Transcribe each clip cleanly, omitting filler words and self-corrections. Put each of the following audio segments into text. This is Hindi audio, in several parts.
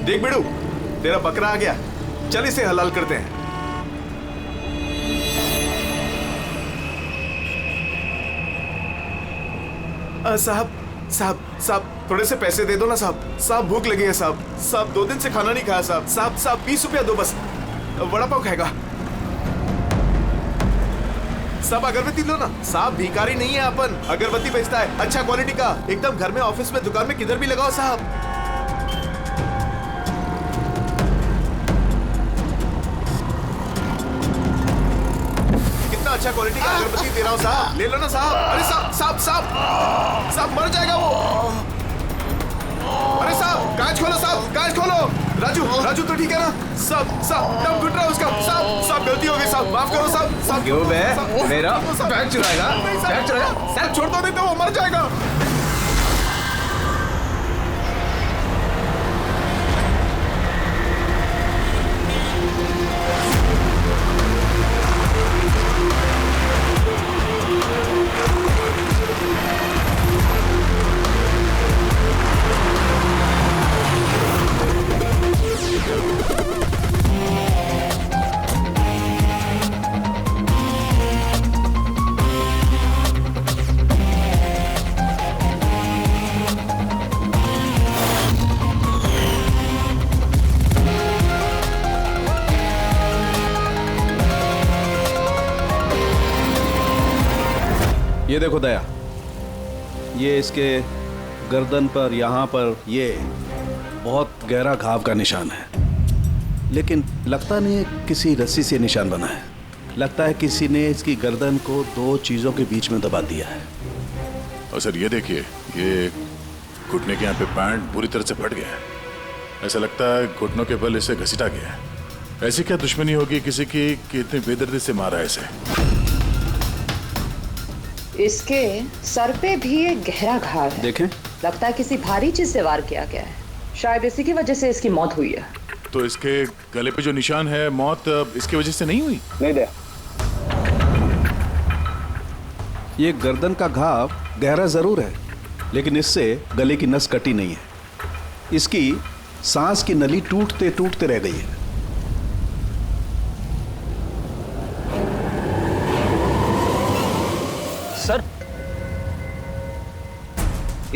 देख बिड़ू, तेरा बकरा आ गया, चल इसे हलाल करते हैं। साहब साहब साहब थोड़े से पैसे दे दो ना साहब। साहब भूख लगी है साहब। साहब 2 दिन से खाना नहीं खाया साहब। साहब साहब 20 रुपया दो बस, वड़ा पाव खाएगा। साहब अगरबत्ती लो ना साहब, भिखारी नहीं है अपन, अगरबत्ती बेचता है अच्छा क्वालिटी का, एकदम घर में, ऑफिस में, दुकान में, किधर भी लगाओ साहब। कितना अच्छा क्वालिटी का अगरबत्ती दे रहा हूँ साहब, ले लो ना साहब। अरे साहब साहब साहब साहब मर जाएगा वो। अरे साहब कांच खोलो साहब, कांच खोलो। राजू राजू तो ठीक है ना साहब? साहब दम घुट रहा है उसका साहब। साहब गलती हो गई साहब, माफ करो साहब। साहब क्यों बे? मेरा बैग चुराएगा? बैग चुराएगा? साहब छोड़ दो नहीं तो वो मर जाएगा। ये देखो दया, ये इसके गर्दन पर, यहाँ पर ये बहुत गहरा घाव का निशान है, लेकिन लगता नहीं है किसी रस्सी से निशान बना है। लगता है किसी ने इसकी गर्दन को 2 चीजों के बीच में दबा दिया है। और सर ये देखिए, ये घुटने के यहाँ पे पैंट बुरी तरह से फट गया है। ऐसा लगता है घुटनों के बल इसे घसीटा गया है। ऐसी क्या दुश्मनी होगी किसी की कि इतनी बेदर्दी से मारा है इसे? इसके सर पे भी एक गहरा घाव है। देखें, लगता है किसी भारी चीज से वार किया गया है। शायद इसी की वजह से इसकी मौत हुई है। तो इसके गले पे जो निशान है, मौत इसकी वजह से नहीं हुई? नहीं दे। ये गर्दन का घाव गहरा जरूर है, लेकिन इससे गले की नस कटी नहीं है। इसकी सांस की नली टूटते टूटते रह गई है। सर,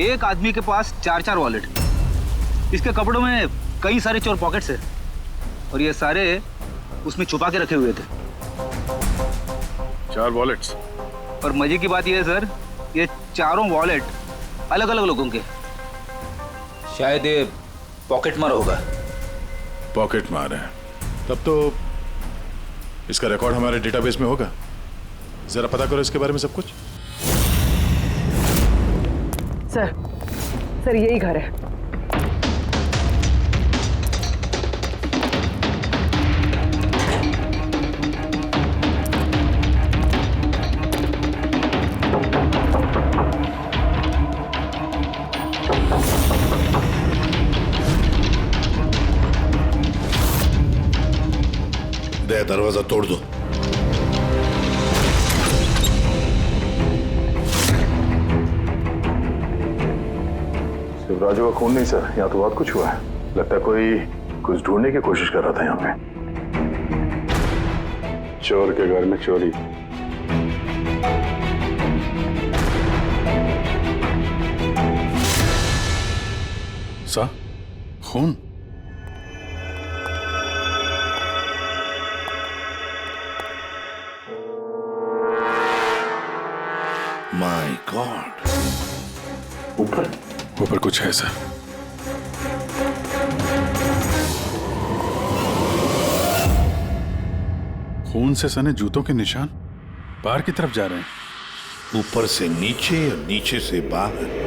एक आदमी के पास 4 वॉलेट, इसके कपड़ों में कई सारे चोर पॉकेट्स हैं और ये सारे उसमें छुपा के रखे हुए थे। 4 वॉलेट्स? और मजे की बात ये है सर, ये चारों वॉलेट अलग अलग लोगों के। शायद ये पॉकेट मार होगा। पॉकेट मार है? तब तो इसका रिकॉर्ड हमारे डेटाबेस में होगा। जरा पता करो इसके बारे में सब कुछ। सर यही घर है। दे, दरवाजा तोड़ दो। राजू का खून नहीं सर, यहाँ तो बहुत कुछ हुआ है। लगता है कोई कुछ ढूंढने की कोशिश कर रहा था यहाँ पे। चोर के घर में चोरी। सा खून? My God. ऊपर कुछ है सर। खून से सने जूतों के निशान बाहर की तरफ जा रहे हैं। ऊपर से नीचे और नीचे से बाहर।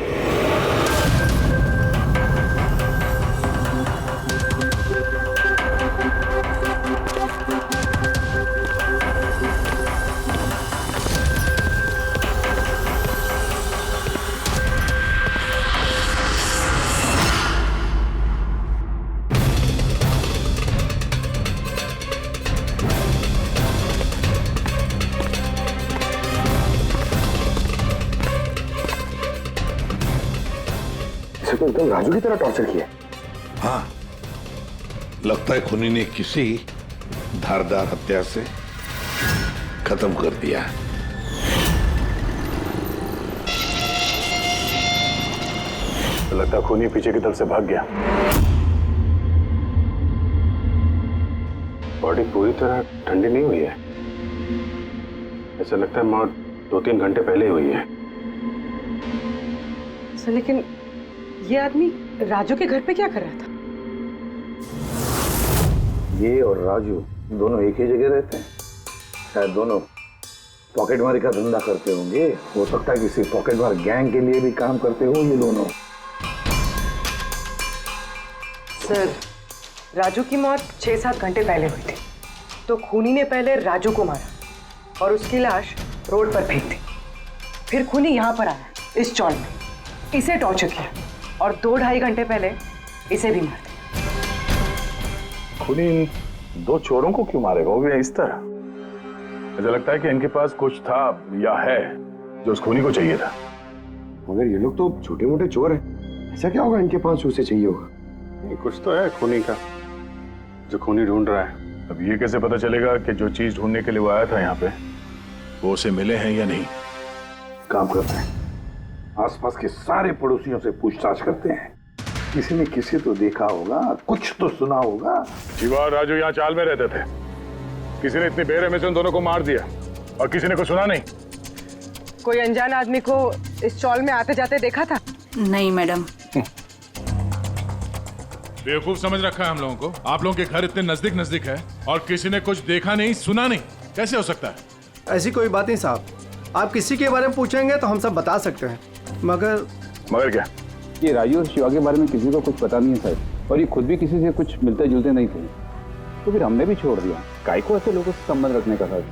तो एकदम राजू की तरह टॉर्चर किया। हाँ, लगता है खूनी ने किसी धारदार हत्या से खत्म कर दिया। लगता है खूनी पीछे की तरफ से भाग गया। बॉडी पूरी तरह ठंडी नहीं हुई है। ऐसा लगता है मौत 2-3 घंटे पहले ही हुई है। सर लेकिन ये आदमी राजू के घर पे क्या कर रहा था? ये और राजू दोनों एक ही जगह रहते हैं। शायद दोनों पॉकेटमारी का धंधा करते होंगे। हो सकता है किसी पॉकेटमार गैंग के लिए भी काम करते हो ये दोनों। सर राजू की मौत 6-7 घंटे पहले हुई थी, तो खूनी ने पहले राजू को मारा और उसकी लाश रोड पर फेंक दी। फिर खूनी यहाँ पर आया इस चौल में, इसे टॉर्चर किया और 2-2.5 घंटे पहले इसे भी मार दिया। खूनी इन 2 चोरों को क्यों मारेगा, वो भी इस तरह? मुझे लगता है कि इनके पास कुछ था या है जो उस खूनी को चाहिए था। मगर ये लोग तो छोटे मोटे चोर हैं, ऐसा क्या होगा इनके पास जो उसे चाहिए होगा? कुछ तो है खूनी का जो खूनी ढूंढ रहा है। अब ये कैसे पता चलेगा कि जो चीज ढूंढने के लिए वो आया था यहाँ पे वो उसे मिले हैं या नहीं? काम करते हैं, आसपास के सारे पड़ोसियों से पूछताछ करते हैं। किसी ने किसी तो देखा होगा, कुछ तो सुना होगा। शिवा और राजू यहाँ चाल में रहते थे। किसी ने इतनी बेरहमी से उन दोनों को मार दिया और किसी ने कुछ सुना नहीं। कोई अनजान आदमी को इस चौल में आते जाते देखा था? नहीं मैडम। बेवकूफ समझ रखा है हम लोगों को। आप लोगों के घर इतने नजदीक नजदीक है और किसी ने कुछ देखा नहीं सुना नहीं, कैसे हो सकता है? ऐसी कोई बात नहीं साहब, आप किसी के बारे में पूछेंगे तो हम सब बता सकते हैं। मगर क्या? ये राजू और शिवा के बारे में किसी को कुछ पता नहीं है साहब, और ये खुद भी किसी से कुछ मिलते जुलते नहीं थे, तो फिर हमने भी छोड़ दिया। काय को ऐसे लोगों से संबंध रखने का साहब?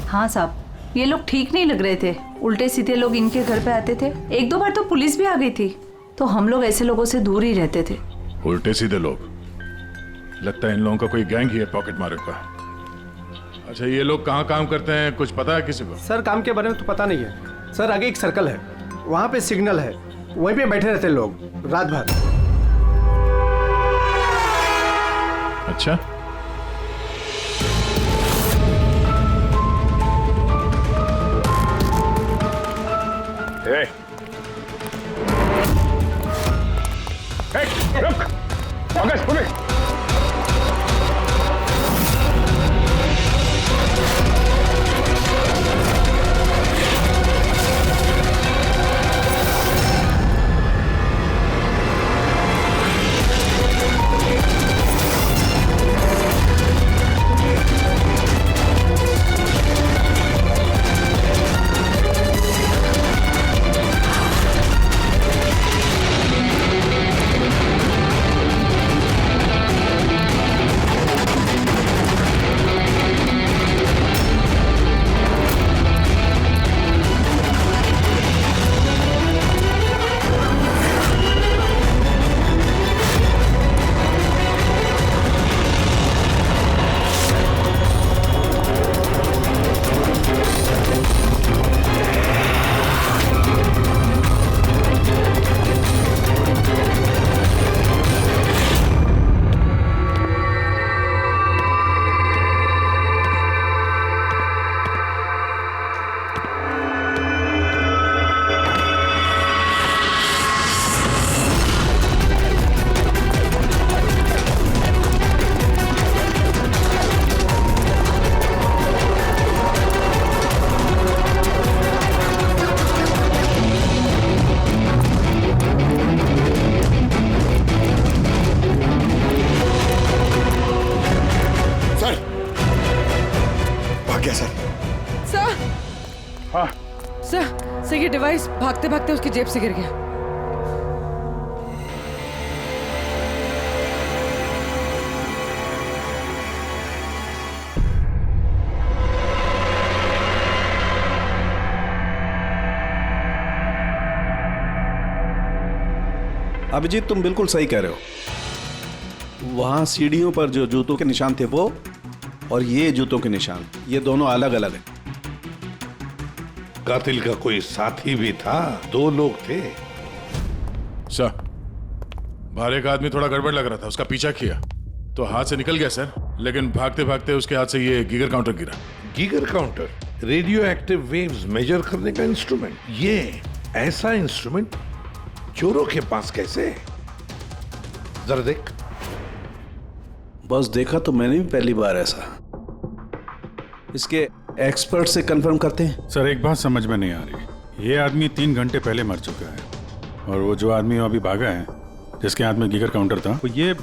हाँ साहब, ये लोग ठीक नहीं लग रहे थे। उल्टे सीधे लोग इनके घर पे आते थे। 1-2 बार तो पुलिस भी आ गई थी, तो हम लोग ऐसे लोगों से दूर ही रहते थे। उल्टे सीधे लोग? लगता है इन लोगों का कोई गैंग ही है पॉकेट मारे का। अच्छा, ये लोग कहाँ काम करते हैं, कुछ पता है किसी को? सर काम के बारे में तो पता नहीं है सर। आगे एक सर्कल है, वहाँ पे सिग्नल है, वहीं पे बैठे रहते हैं लोग रात भर। अच्छा, रुक! पुलिस! सर ये डिवाइस भागते भागते उसकी जेब से गिर गया। अभिजीत, तुम बिल्कुल सही कह रहे हो। वहां सीढ़ियों पर जो जूतों के निशान थे वो, और ये जूतों के निशान, ये दोनों अलग अलग हैं। कातिल का कोई साथी भी था, 2 लोग थे। सर, बाहर एक आदमी थोड़ा गड़बड़ लग रहा था, उसका पीछा किया तो हाथ से निकल गया सर, लेकिन भागते भागते उसके हाथ से ये गीगर काउंटर गिरा। Geiger counter radioactive waves measure करने का इंस्ट्रूमेंट। ये ऐसा इंस्ट्रूमेंट चोरों के पास कैसे है? जरा देख। बस देखा तो मैंने भी पहली बार ऐसा। इसके एक्सपर्ट से कंफर्म करते हैं। सर एक बात समझ में नहीं आ रही, ये आदमी 3 घंटे पहले मर चुका है और वो जो आदमी अभी भागा है जिसके हाथ में गीगर काउंटर था, वो ये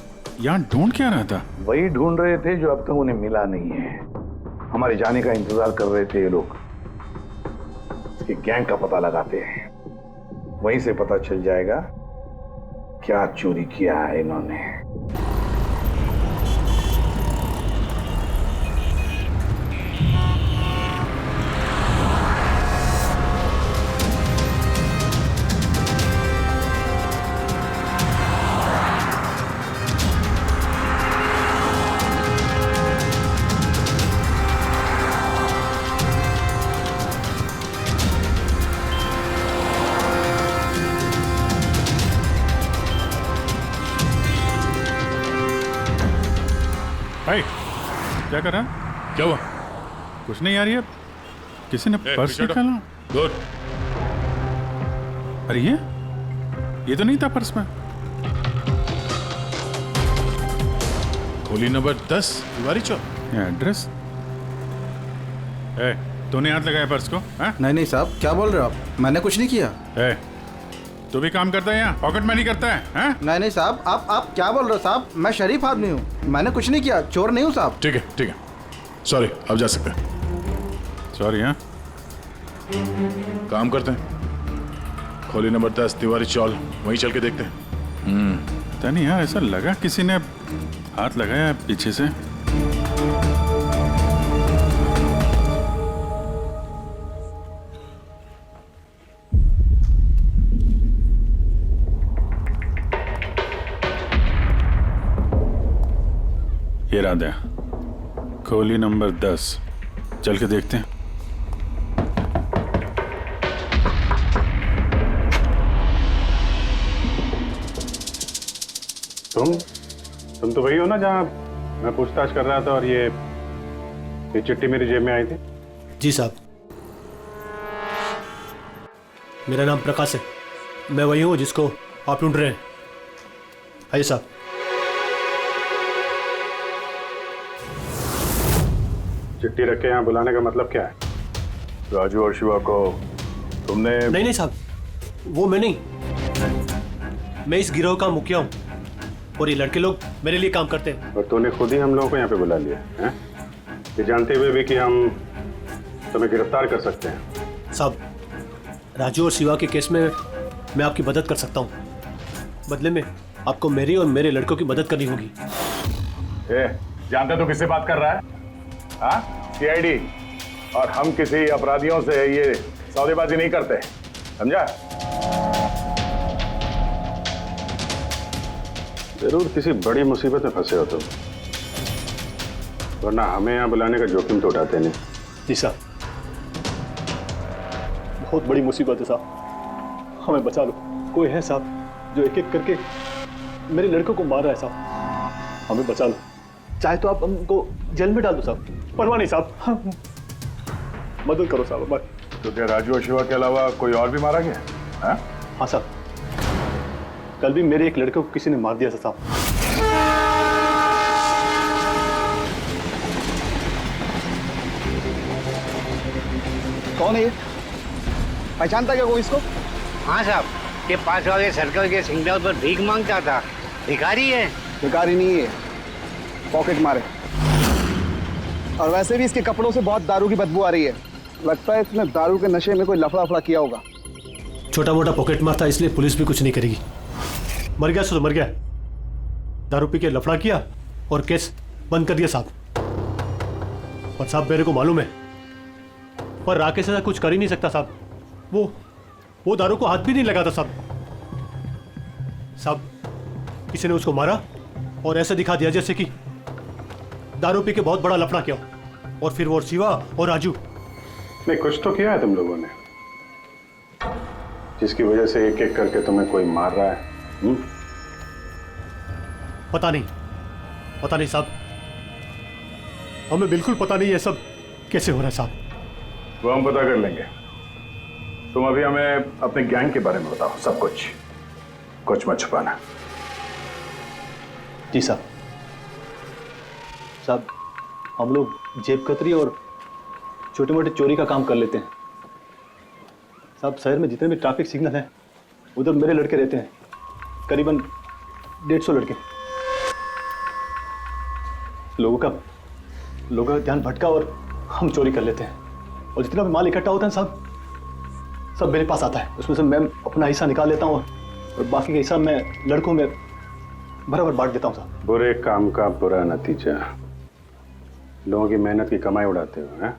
यहाँ ढूंढ क्या रहा था? वही ढूंढ रहे थे जो अब तक उन्हें मिला नहीं है। हमारे जाने का इंतजार कर रहे थे ये लोग। इसके गैंग का पता लगाते हैं, वहीं से पता चल जाएगा क्या चोरी किया है इन्होंने। भाई क्या कर रहा है? क्या हुआ? कुछ नहीं यार, ये किसी ने पर्स निकाला। गुड। अरे ये तो नहीं था पर्स में। खोली नंबर 10 तिवारी चौक। ये एड्रेस। तूने हाथ लगाया पर्स को? नहीं नहीं साहब, क्या बोल रहे हो आप? मैंने कुछ नहीं किया। तू भी काम करता है यहाँ, पॉकेट मनी करता है? नहीं नहीं साहब, आप क्या बोल रहे हो साहब? मैं शरीफ आदमी हूँ, मैंने कुछ नहीं किया, चोर नहीं हूँ साहब। ठीक है सॉरी, अब जा सकते हैं। सॉरी। हाँ काम करते हैं, खोली नंबर 10 तिवारी चौल, वहीं चल के देखते हैं। पता नहीं यार, ऐसा लगा किसी ने हाथ लगाया पीछे से। ये राधा, खोली नंबर 10, चल के देखते हैं। तुम तो वही हो ना जहाँ मैं पूछताछ कर रहा था और ये चिट्ठी मेरी जेब में आई थी? जी साहब, मेरा नाम प्रकाश है, मैं वही हूँ जिसको आप ढूंढ रहे हैं। आइए साहब। चिट्ठी रख के यहाँ बुलाने का मतलब क्या है? राजू और शिवा को तुमने? नहीं साहब, वो मैं नहीं, मैं इस गिरोह का मुखिया हूँ और ये लड़के लोग मेरे लिए काम करते हैं। और तूने खुद ही हम लोगों को यहाँ पे बुला लिया है, ये जानते हुए भी कि हम तुम्हें गिरफ्तार कर सकते हैं। साहब, राजू और शिवा के केस में मैं आपकी मदद कर सकता हूँ, बदले में आपको मेरी और मेरे लड़कों की मदद करनी होगी। जानते तो किससे बात कर रहा है? हाँ, सीआईडी। और हम किसी अपराधियों से ये सौदेबाजी नहीं करते, समझा? जरूर किसी बड़ी मुसीबत में फंसे हो तुम, वरना हमें यहाँ बुलाने का जोखिम तो उठाते नहीं। जी साहब, बहुत बड़ी मुसीबत है साहब, हमें बचा लो। कोई है साहब जो एक एक करके मेरे लड़कों को मार रहा है साहब, हमें बचा लो। चाहे तो आप हमको जेल में डाल दो साहब, परवाह नहीं साहब, मदद करो साहब हमारी। तो क्या राजू और शिवा के अलावा कोई और भी मारा गया? हाँ साहब, कल भी मेरे एक लड़के को किसी ने मार दिया था साहब। कौन है ये? पहचानता क्या कोई इसको? हाँ साहब, ये 5 वाले सर्कल के सिग्नल पर भीख मांगता था। भिखारी है? भिखारी नहीं है, पॉकेट मारे। और वैसे भी इसके कपड़ों से बहुत दारू की बदबू आ रही है, लगता है इसने दारू के नशे में कोई लफड़ा किया होगा। छोटा मोटा पॉकेट मार था, इसलिए पुलिस भी कुछ नहीं करेगी। मर गया सो तो मर गया, दारू पी के लफड़ा किया और केस बंद कर दिया साहब। और साहब मेरे को मालूम है, पर राकेश ऐसा कुछ कर ही नहीं सकता साहब, वो दारू को हाथ भी नहीं लगाता साहब। साहब, किसी ने उसको मारा और ऐसा दिखा दिया जैसे कि दारू पी के बहुत बड़ा लफड़ा किया, और फिर वो शिवा और राजू। नहीं, कुछ तो किया है तुम लोगों ने, जिसकी वजह से एक एक करके तुम्हें कोई मार रहा है। पता नहीं, पता नहीं साहब, हमें बिल्कुल पता नहीं ये सब कैसे हो रहा है साहब। वो हम पता कर लेंगे। तुम अभी हमें अपने गैंग के बारे में बताओ, सब कुछ, कुछ मत छुपाना। जी साहब। साहब हम लोग जेब कतरी और छोटे मोटे चोरी का काम कर लेते हैं साहब। शहर में जितने भी ट्रैफिक सिग्नल हैं उधर मेरे लड़के रहते हैं, करीबन 150 लड़के। लोगों का ध्यान भटका और हम चोरी कर लेते हैं, और जितना भी माल इकट्ठा होता है साहब सब मेरे पास आता है। उसमें से मैं अपना हिस्सा निकाल लेता हूँ और बाकी का हिस्सा मैं लड़कों में बराबर बांट देता हूँ साहब। बुरे काम का बुरा नतीजा, लोगों की मेहनत की कमाई उड़ाते हो हैं,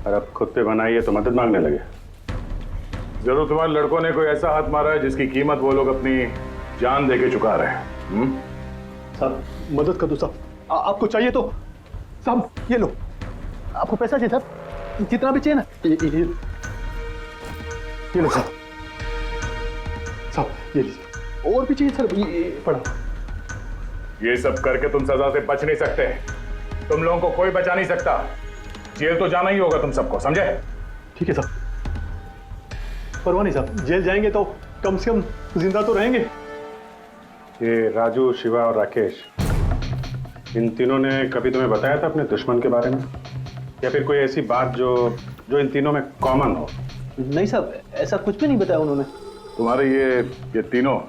और अब खुद पे बनाई है तो मदद मांगने लगे। जरूर तुम्हारे लड़कों ने कोई ऐसा हाथ मारा है जिसकी कीमत वो लोग अपनी जान देके चुका रहे हैं। साहब मदद कर दो साहब, आपको चाहिए तो साहब ये लो, आपको पैसा चाहिए साहब, जितना भी चाहिए ना ये लो साहब। साहब ये लीजिए, और भी चाहिए सर, ये पड़ा। ये सब करके तुम सजा से बच नहीं सकते, तुम लोगों को कोई बचा नहीं सकता। जेल तो जाना ही होगा तुम सबको, समझे? ठीक है साहब, परवाह नहीं साहब, जेल जाएंगे तो कम से कम जिंदा तो रहेंगे। ये राजू, शिवा और राकेश, इन तीनों ने कभी तुम्हें बताया था अपने दुश्मन के बारे में, या फिर कोई ऐसी बात जो इन तीनों में कॉमन हो? नहीं साहब, ऐसा कुछ भी नहीं बताया उन्होंने। तुम्हारे ये तीनों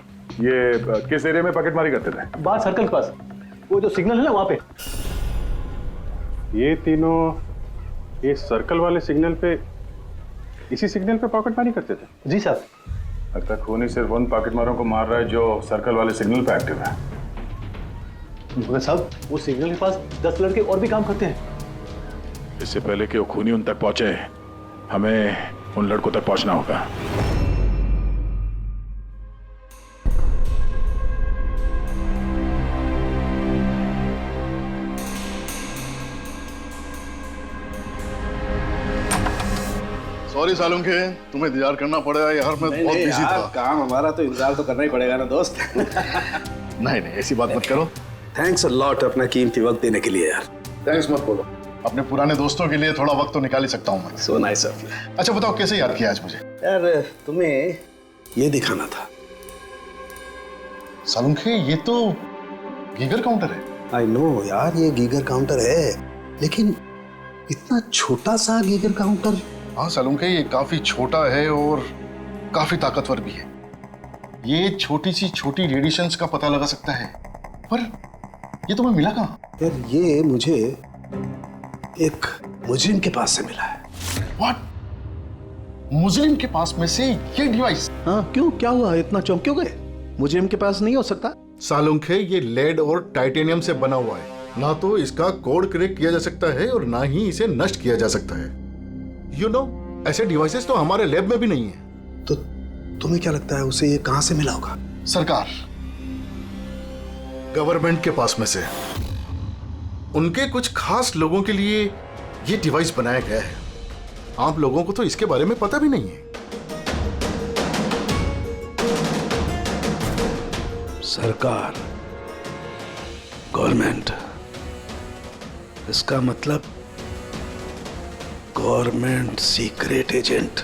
ये किस एरिया में पॉकेटमारी करते थे? बाहर सर्कल के पास, वो जो सिग्नल है ना वहां पे। ये तीनों ये सर्कल वाले सिग्नल पे, इसी सिग्नल पे पॉकेटमारी करते थे? जी साहब। लगता है खूनी सिर्फ उन पॉकेटमारों को मार रहा है जो सर्कल वाले सिग्नल पे एक्टिव है। मगर साहब वो सिग्नल के पास 10 लड़के और भी काम करते हैं। इससे पहले कि वो खूनी उन तक पहुंचे, हमें उन लड़कों तक पहुंचना होगा। सॉरी सालुंखे, तुम्हें इंतजार करना पड़ेगा यार, मैं बहुत बिजी था। काम हमारा तो इंतजार तो करना ही पड़ेगा ना दोस्त। नहीं ऐसी बात मत करो। थैंक्स अ लॉट अपना कीमती वक्त देने के लिए यार। थैंक्स मत बोलो, अपने पुराने दोस्तों के लिए थोड़ा वक्त तो निकाल ही सकता हूँ मैं। So nice of you. अच्छा बताओ कैसे याद किया आज मुझे? यार तुम्हें ये दिखाना था। सालुंखे ये तो गीगर काउंटर है। आई नो यार, ये गीगर काउंटर है, लेकिन इतना छोटा सा गीगर काउंटर। हाँ सालुंखे, ये काफी छोटा है और काफी ताकतवर भी है। ये छोटी सी छोटी रेडिएशंस का पता लगा सकता है, पर ये तुम्हें मिला कहाँ? यार ये मुझे एक मुजरिम के पास से मिला है। व्हाट? मुजरिम के पास में से ये डिवाइस? हाँ क्यों, क्या हुआ, इतना चौंक क्यों गए? मुजरिम के पास नहीं हो सकता? सालुंखे ये लेड और टाइटेनियम से बना हुआ है, ना तो इसका कोड क्रैक किया जा सकता है और ना ही इसे नष्ट किया जा सकता है। यू नो, ऐसे डिवाइसेस तो हमारे लैब में भी नहीं है। तो तुम्हें क्या लगता है उसे ये कहां से मिला होगा? सरकार, गवर्नमेंट के पास में से उनके कुछ खास लोगों के लिए ये डिवाइस बनाया गया है। आप लोगों को तो इसके बारे में पता भी नहीं है। सरकार, गवर्नमेंट, इसका मतलब गवर्नमेंट सीक्रेट एजेंट।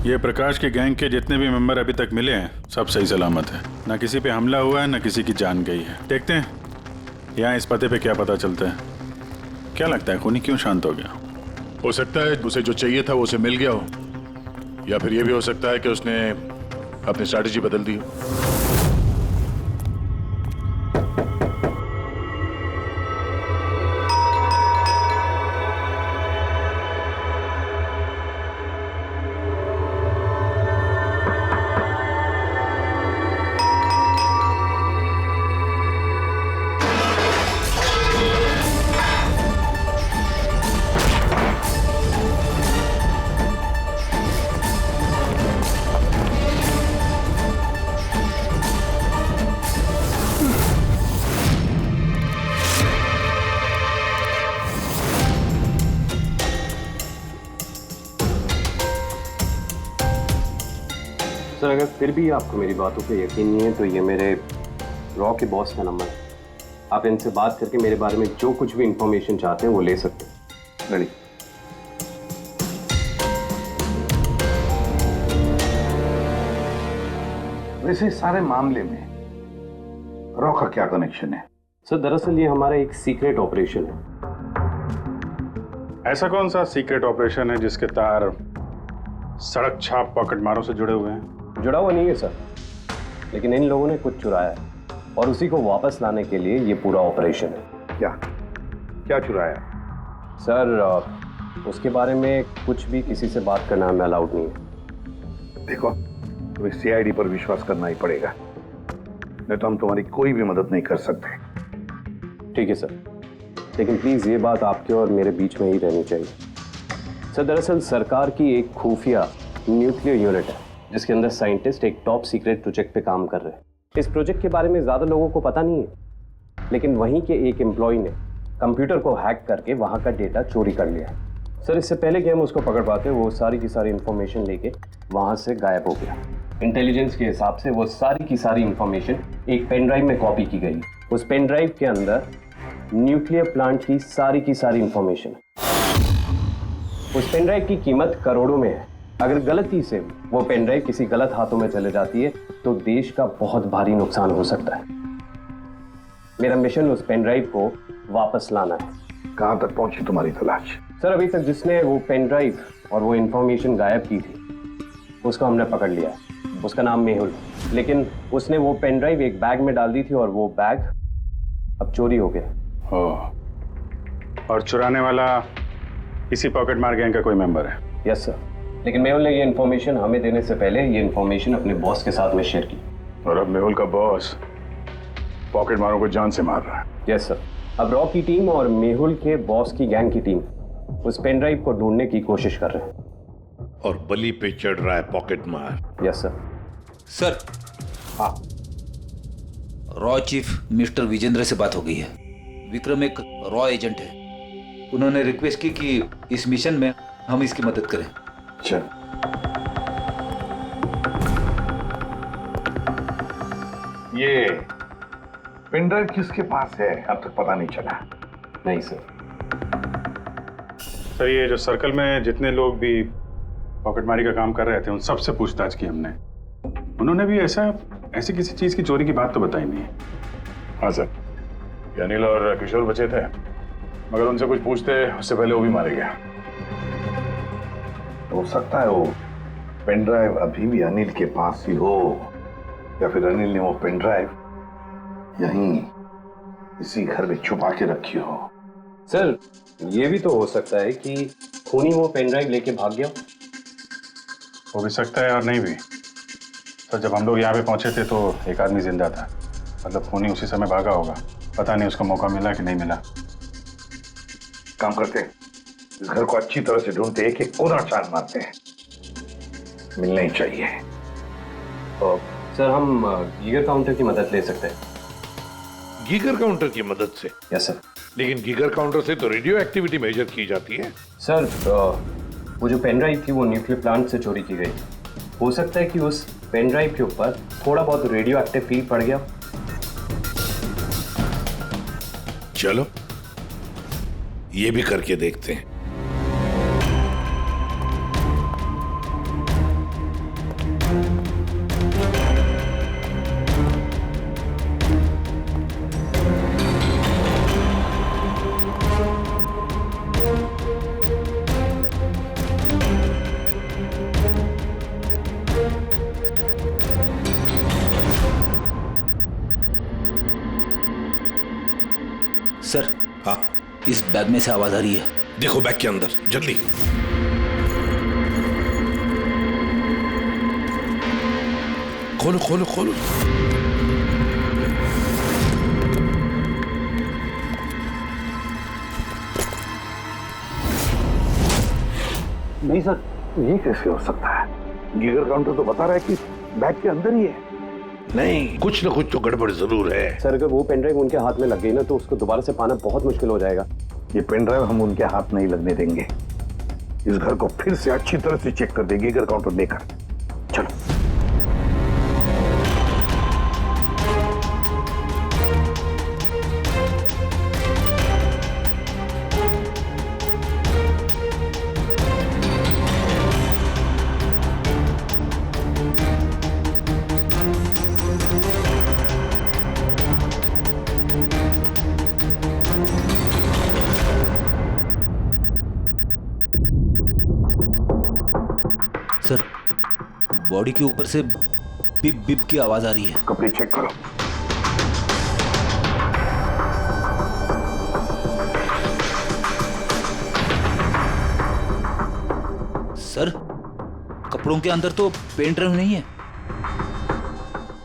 ये प्रकाश के गैंग के जितने भी मेंबर अभी तक मिले हैं सब सही सलामत है। ना किसी पे हमला हुआ है, ना किसी की जान गई है। देखते हैं यहाँ इस पते पे क्या पता चलता है। क्या लगता है खूनी क्यों शांत हो गया? हो सकता है उसे जो चाहिए था वो उसे मिल गया हो, या फिर ये भी हो सकता है कि उसने अपनी स्ट्रैटेजी बदल दी हो। सर अगर फिर भी आपको मेरी बातों पे यकीन नहीं है तो ये मेरे रॉ के बॉस का नंबर है। आप इनसे बात करके मेरे बारे में जो कुछ भी इंफॉर्मेशन चाहते हैं वो ले सकते हैं। रेडी। वैसे इस सारे मामले में रॉ का क्या कनेक्शन है? सर दरअसल ये हमारा एक सीक्रेट ऑपरेशन है। ऐसा कौन सा सीक्रेट ऑपरेशन है जिसके तार सड़क छाप पॉकेट मारों से जुड़े हुए हैं? जुड़ा हुआ नहीं है सर, लेकिन इन लोगों ने कुछ चुराया है और उसी को वापस लाने के लिए ये पूरा ऑपरेशन है। क्या क्या चुराया? सर उसके बारे में कुछ भी किसी से बात करना हमें अलाउड नहीं है। देखो, तुम्हें सीआईडी पर विश्वास करना ही पड़ेगा, नहीं तो हम तुम्हारी कोई भी मदद नहीं कर सकते। ठीक है सर, लेकिन प्लीज ये बात आपके और मेरे बीच में ही रहनी चाहिए। सर दरअसल सरकार की एक खुफिया न्यूक्लियर यूनिट है जिसके अंदर साइंटिस्ट एक टॉप सीक्रेट प्रोजेक्ट पे काम कर रहे हैं। इस प्रोजेक्ट के बारे में ज्यादा लोगों को पता नहीं है, लेकिन वहीं के एक एम्प्लॉय ने कंप्यूटर को हैक करके वहां का डेटा चोरी कर लिया है। सर इससे पहले कि हम उसको पकड़ पाते वो सारी की सारी इंफॉर्मेशन लेके वहां से गायब हो गया। इंटेलिजेंस के हिसाब से वो सारी की सारी इंफॉर्मेशन एक पेन ड्राइव में कॉपी की गई। उस पेन ड्राइव के अंदर न्यूक्लियर प्लांट की सारी इंफॉर्मेशन। उस पेन ड्राइव की कीमत करोड़ों में है। अगर गलती से वो पेन ड्राइव किसी गलत हाथों में चले जाती है तो देश का बहुत भारी नुकसान हो सकता है। मेरा मिशन उस पेन ड्राइव को वापस लाना है। कहां तक पहुंची तुम्हारी तलाश? सर अभी तक जिसने वो पेन ड्राइव और वो इंफॉर्मेशन गायब की थी उसको हमने पकड़ लिया है। उसका नाम मेहुल, लेकिन उसने वो पेन ड्राइव एक बैग में डाल दी थी और वो बैग अब चोरी हो गया। और चुराने वाला इसी पॉकेट मार गैंग का कोई मेंबर है? यस सर, लेकिन मेहुल ने ये इन्फॉर्मेशन हमें देने से पहले ये इन्फॉर्मेशन अपने बॉस के साथ में शेयर की। और अब मेहुल का बॉस पॉकेट मारों को जान से मार रहा है। यस सर, अब रॉ की टीम और मेहुल के बॉस की गैंग की टीम उस पेन ड्राइव को ढूंढने की कोशिश कर रहे हैं। और बलि पे चढ़ रहा है पॉकेट मार। Yes sir. सर हाँ, रॉ चीफ मिस्टर विजेंद्र से बात हो गई है। विक्रम एक रॉ एजेंट है। उन्होंने रिक्वेस्ट की कि इस मिशन में हम इसकी मदद करें। चल। ये पेन ड्राइव किसके पास है अब तक पता नहीं चला? नहीं सर। सर ये जो सर्कल में जितने लोग भी पॉकेटमारी का काम कर रहे थे उन सबसे पूछताछ की हमने। उन्होंने भी ऐसी किसी चीज की चोरी की बात तो बताई नहीं। हाँ सर, अनिल और किशोर बचे थे, मगर उनसे कुछ पूछते उससे पहले वो भी मारे गया। हो सकता है वो पेन ड्राइव अभी भी अनिल के पास ही हो, या फिर अनिल ने वो पेन ड्राइव यहीं इसी घर में छुपा के रखी हो। सर ये भी तो हो सकता है कि खूनी वो पेन ड्राइव लेके भाग गया। हो भी सकता है और नहीं भी। सर जब हम लोग यहाँ पे पहुंचे थे तो एक आदमी जिंदा था, मतलब खूनी उसी समय भागा होगा। पता नहीं उसको मौका मिला कि नहीं मिला। काम करते हैं, इस घर को अच्छी तरह से ढूंढते, एक एक कोना छान मारते हैं। मिलना ही चाहिए। तो सर हम गीगर काउंटर की मदद ले सकते हैं। गीगर काउंटर की मदद से? Yes sir. लेकिन गीगर काउंटर से तो रेडियो एक्टिविटी मेजर की जाती है। सर वो जो पेन ड्राइव थी वो न्यूक्लियर प्लांट से चोरी की गई। हो सकता है कि उस पेन ड्राइव के ऊपर थोड़ा बहुत रेडियो एक्टिव फील पड़ गया। चलो ये भी करके देखते हैं। सर हाँ, इस बैग में से आवाज आ रही है। देखो बैग के अंदर, जल्दी। खोलो खोलो खोलो। नहीं सर, ये कैसे हो सकता है? गीगर काउंटर तो बता रहा है कि बैग के अंदर ही है। नहीं, कुछ ना कुछ तो गड़बड़ जरूर है। सर अगर वो पेन ड्राइव उनके हाथ में लग गई ना तो उसको दोबारा से पाना बहुत मुश्किल हो जाएगा। ये पेन ड्राइव हम उनके हाथ नहीं लगने देंगे। इस घर को फिर से अच्छी तरह से चेक कर देंगे गीगर काउंटर लेकर। चलो। सर, बॉडी के ऊपर से बिप बिप की आवाज आ रही है। कपड़े चेक करो। सर, कपड़ों के अंदर तो पेन ड्राइव नहीं है।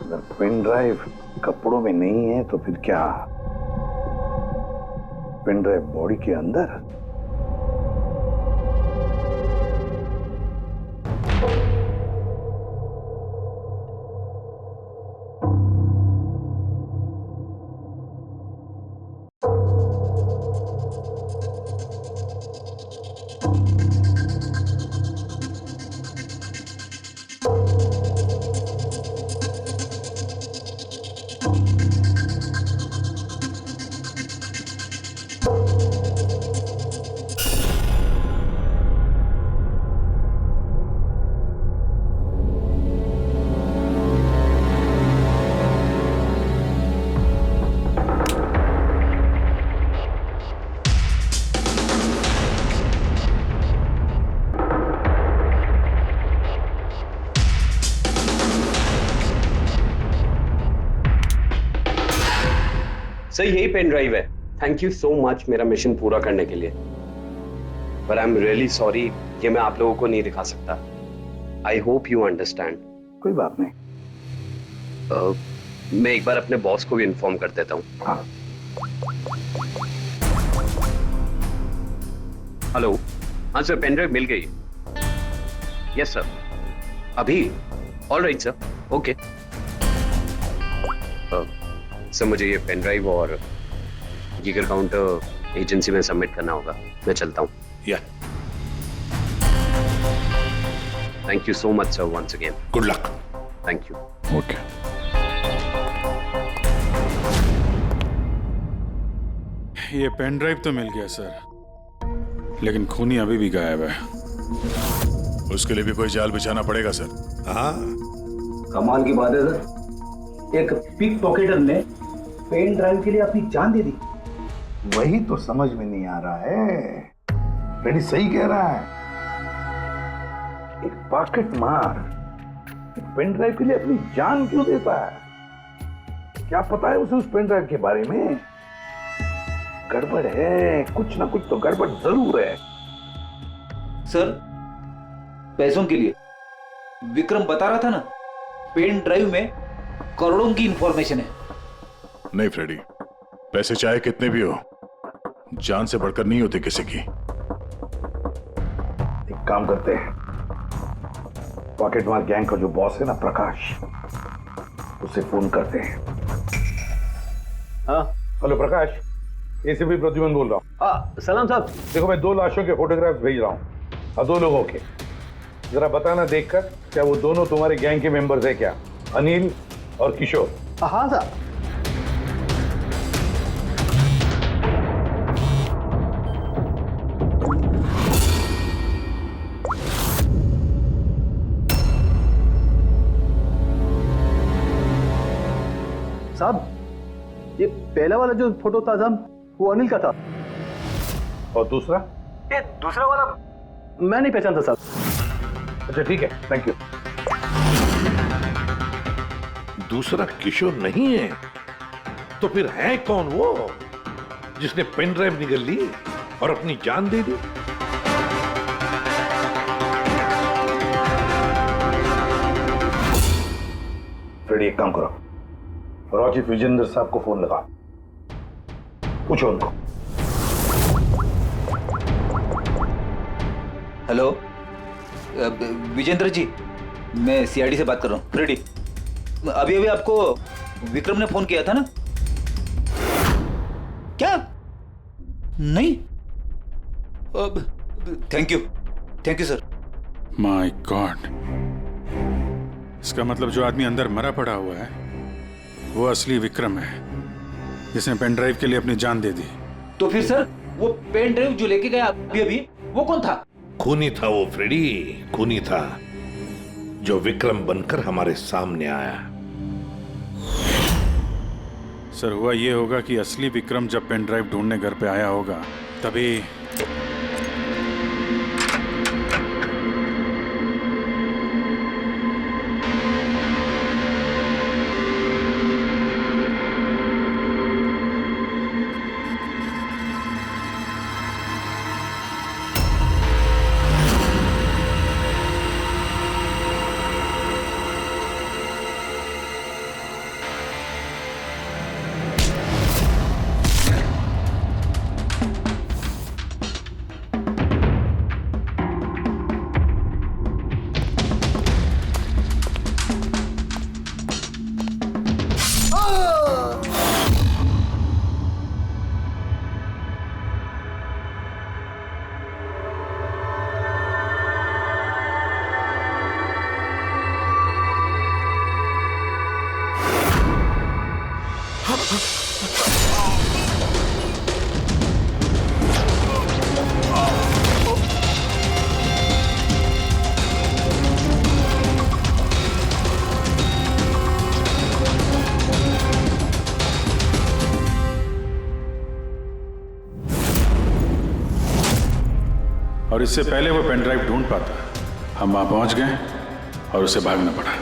अगर पेन ड्राइव कपड़ों में नहीं है तो फिर क्या? पेन ड्राइव बॉडी के अंदर? सर यही पेन ड्राइव है। थैंक यू सो मच मेरा मिशन पूरा करने के लिए, पर आई एम रियली सॉरी, ये मैं आप लोगों को नहीं दिखा सकता। I hope you understand. कोई बात नहीं। मैं एक बार अपने बॉस को भी इन्फॉर्म कर देता हूँ। हाँ। हेलो, हाँ सर, पेन ड्राइव मिल गई। यस सर, अभी? All right sir, okay. Sir मुझे ये पेन ड्राइव और जिगर काउंटर एजेंसी में सबमिट करना होगा। मैं चलता हूँ। या thank you so much sir, once again. Good luck. Thank you. Okay. ये पेन ड्राइव तो मिल गया सर, लेकिन खूनी अभी भी गायब है। उसके लिए भी कोई जाल बिछाना पड़ेगा सर। हाँ, कमाल की बात है सर, एक पिक पॉकेटर ने पेन ड्राइव के लिए अपनी जान दे दी। वही तो समझ में नहीं आ रहा है। रेडी सही कह रहा है। एक पॉकेट मार एक पेन ड्राइव के लिए अपनी जान क्यों देता है? क्या पता है उसे उस पेन ड्राइव के बारे में? गड़बड़ है, कुछ ना कुछ तो गड़बड़ जरूर है। सर, पैसों के लिए विक्रम बता रहा था ना, पेन ड्राइव में करोड़ों की इंफॉर्मेशन है। नहीं फ्रेडी, पैसे चाहे कितने भी हो, जान से बढ़कर नहीं होती किसी की। एक काम करते हैं, पॉकेट मार गैंग का जो बॉस है ना प्रकाश, उसे फोन करते हैं। हाँ हेलो प्रकाश, एसीपी प्रद्युमन बोल रहा हूँ। हाँ सलाम साहब। देखो मैं 2 लाशों के फोटोग्राफ भेज रहा हूँ और 2 लोगों के। जरा बताना देखकर क्या वो दोनों तुम्हारे गैंग के मेंबर्स है क्या? अनिल और किशोर। हाँ साहब। साहब, ये पहला वाला जो फोटो था साहब, वो अनिल का था। और दूसरा? ये दूसरा वाला मैं नहीं पहचानता साहब। अच्छा ठीक है, थैंक यू। दूसरा किशोर नहीं है तो फिर है कौन वो जिसने पेन ड्राइव निगल ली और अपनी जान दे दी? फ्रेडी एक काम करो, रॉचिफ विजेंद्र साहब को फोन लगा, पूछो उनको। हेलो विजेंद्र जी, मैं सीआईडी से बात कर रहा हूँ। फ्रेडी, अभी अभी आपको विक्रम ने फोन किया था ना? क्या? नहीं? Thank you sir. My God, इसका मतलब जो आदमी अंदर मरा पड़ा हुआ है वो असली विक्रम है, जिसने पेन ड्राइव के लिए अपनी जान दे दी। तो फिर सर, वो पेन ड्राइव जो लेके गया अभी वो कौन था? खूनी था वो फ्रेडी, खूनी था जो विक्रम बनकर हमारे सामने आया। सर, हुआ ये होगा कि असली विक्रम जब पेन ड्राइव ढूंढने घर पे आया होगा तभी। और इससे पहले वो पेन ड्राइव ढूंढ पाता, हम वहां पहुंच गए और उसे भागना पड़ा।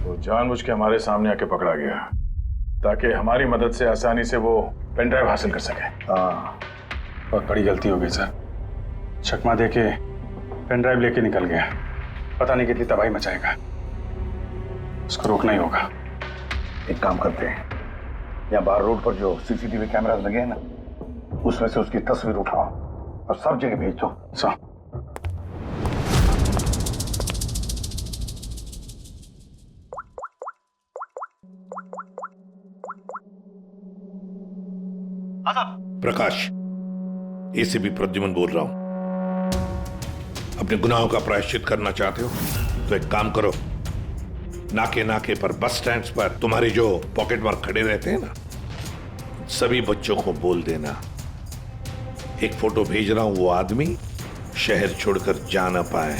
वो जानबूझ के हमारे सामने आके पकड़ा गया ताकि हमारी मदद से आसानी से वो पेन ड्राइव हासिल कर सके। हाँ, बहुत बड़ी गलती हो गई सर। चकमा दे के पेन ड्राइव लेके निकल गया, पता नहीं कितनी तबाही मचाएगा। उसको रोकना ही होगा। एक काम करते हैं, यहाँ बाहर रोड पर जो सीसीटीवी कैमरास लगे हैं ना, उसमें से उसकी तस्वीर उठाओ और सब जगह भेज दो। सर, प्रकाश, एसीपी प्रद्युमन बोल रहा हूं। अपने गुनाहों का प्रायश्चित करना चाहते हो तो एक काम करो, नाके नाके पर, बस स्टैंड्स पर तुम्हारे जो पॉकेट मार खड़े रहते हैं ना, सभी बच्चों को बोल देना एक फोटो भेज रहा हूं, वो आदमी शहर छोड़कर जा ना पाए।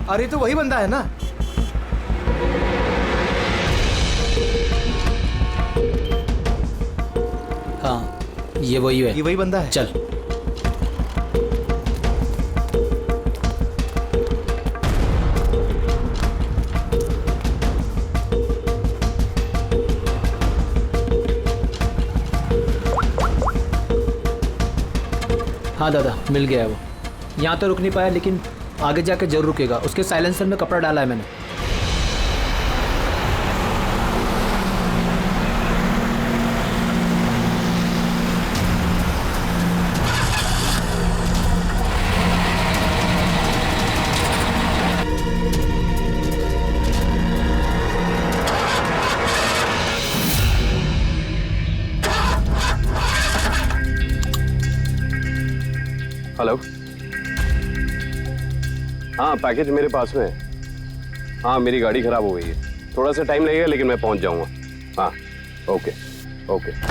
अरे तो वही बंदा है ना? हाँ, ये वही है। ये वही बंदा है। चल। हाँ दादा, मिल गया है वो। यहाँ तो रुक नहीं पाया, लेकिन आगे जाके जरूर रुकेगा। उसके साइलेंसर में कपड़ा डाला है मैंने। हेलो। हाँ, पैकेज मेरे पास में है। हाँ, मेरी गाड़ी खराब हो गई है, थोड़ा सा टाइम लगेगा लेकिन मैं पहुंच जाऊंगा। हाँ, ओके ओके।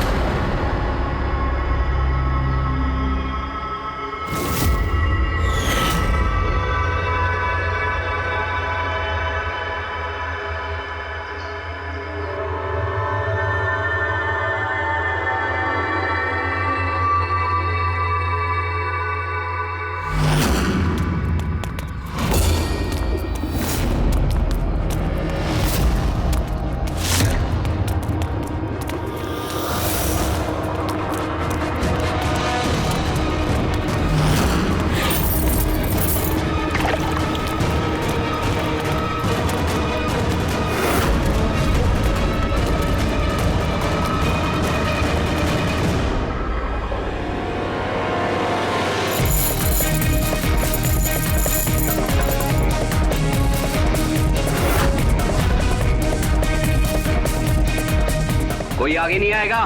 कोई आगे नहीं आएगा,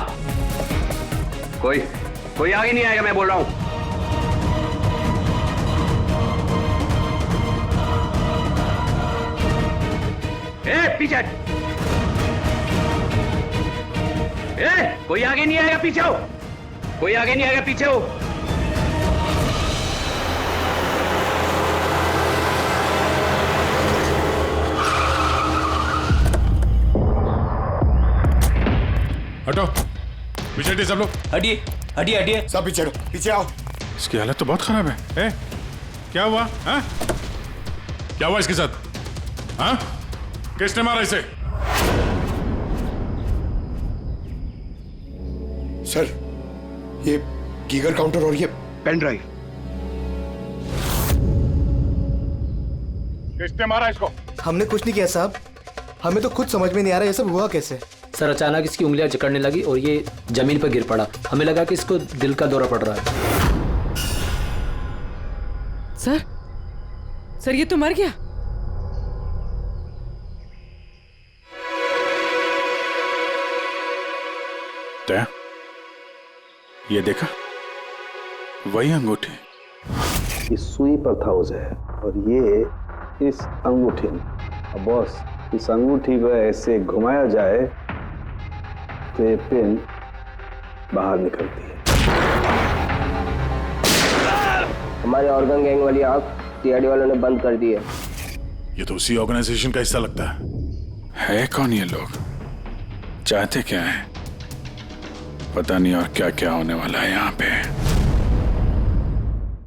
कोई आगे नहीं आएगा, मैं बोल रहा हूं। पीछे, कोई आगे नहीं आएगा, पीछे हो। कोई आगे नहीं आएगा, पीछे हो। हटो, पीछे हटिए सब लोग। हटिए हटिए हटिए, सब पीछे हटो, पीछे आओ। इसकी हालत तो बहुत खराब है। क्या हुआ? हाँ? क्या हुआ इसके साथ? हाँ? किसने मारा इसे? सर, ये गीगर काउंटर और ये पेन ड्राइव। किसने मारा इसको? हमने कुछ नहीं किया साहब, हमें तो खुद समझ में नहीं आ रहा ये सब हुआ कैसे। सर अचानक इसकी उंगलियां जकड़ने लगी और ये जमीन पर गिर पड़ा। हमें लगा कि इसको दिल का दौरा पड़ रहा है। सर ये तो मर गया। दया, ये देखा, वही अंगूठी। इस सुई पर था उसे और ये इस अंगूठी में। अब बॉस, इस अंगूठी को ऐसे घुमाया जाए तो ये पिन बाहर निकलती है। हमारे ऑर्गन गैंग वाली आंख टीआरडी वालों ने बंद कर दी है। ये तो उसी ऑर्गेनाइजेशन का हिस्सा लगता है कौन ये लोग, चाहते क्या है पता नहीं, और क्या क्या होने वाला है यहाँ पे।